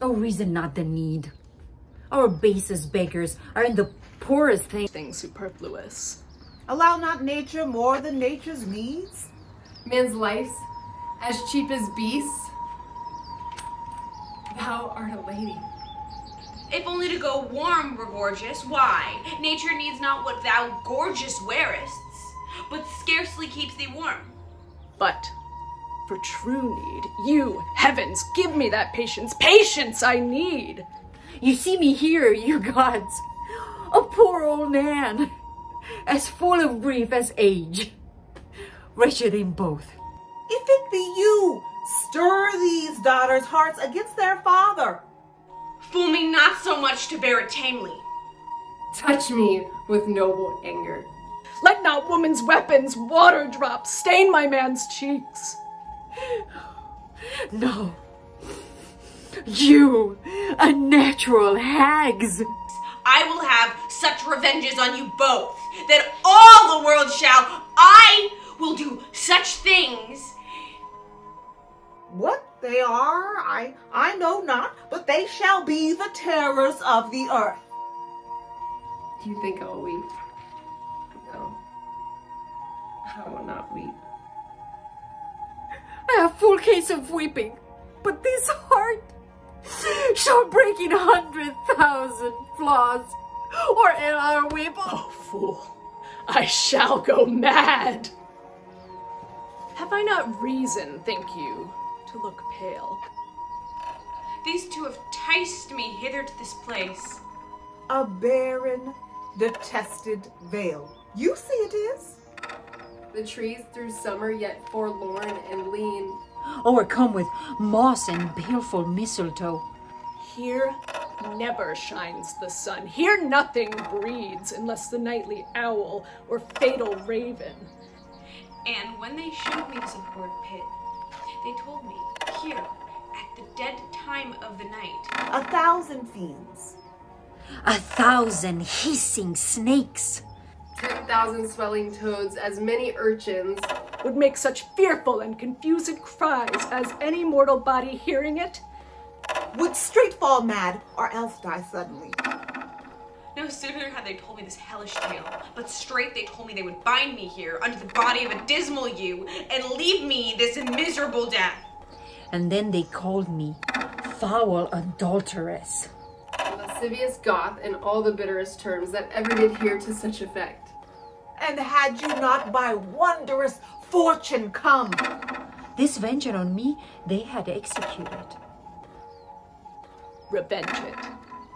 Oh, reason not the need. Our basest beggars are in the poorest Things superfluous. Allow not nature more than nature's needs? Man's life's as cheap as beasts. Thou art a lady. If only to go warm were gorgeous, why? Nature needs not what thou gorgeous wearest, but scarcely keeps thee warm. But for true need, you, heavens, give me that patience. Patience I need. You see me here, you gods. A poor old man, as full of grief as age. Wretched in both. If it be you, stir these daughters' hearts against their father. Fool me not so much to bear it tamely. Touch me with noble anger. Let not woman's weapons, water drops, stain my man's cheeks. No. You, unnatural hags. I will have such revenges on you both, that all the world shall, I will do such things. What they are, I know not, but they shall be the terrors of the earth. Do you think I will weep? No. I will not weep. I have full case of weeping, but this heart shall break in 100,000 flaws, or ere I weep. Oh, fool, I shall go mad. Have I not reason, think you, to look pale? These two have enticed me hither to this place. A barren, detested vale. You see it is? The trees through summer yet forlorn and lean. Overcome with moss and baleful mistletoe. Here never shines the sun. Here nothing breeds unless the nightly owl or fatal raven. And when they showed me this abhorred pit, they told me, here, at the dead time of the night, 1,000 fiends. 1,000 hissing snakes. 10,000 swelling toads, as many urchins. Would make such fearful and confused cries as any mortal body hearing it. Would straight fall mad, or else die suddenly. no sooner had they told me this hellish tale, but straight they told me they would bind me here under the body of a dismal ewe and leave me this miserable death. And then they called me foul adulteress. A lascivious Goth, and all the bitterest terms that ever did hear to such effect. And had you not by wondrous fortune come, This vengeance on me they had executed. Revenge it.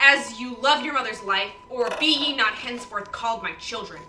As you love your mother's life, or be ye not henceforth called my children.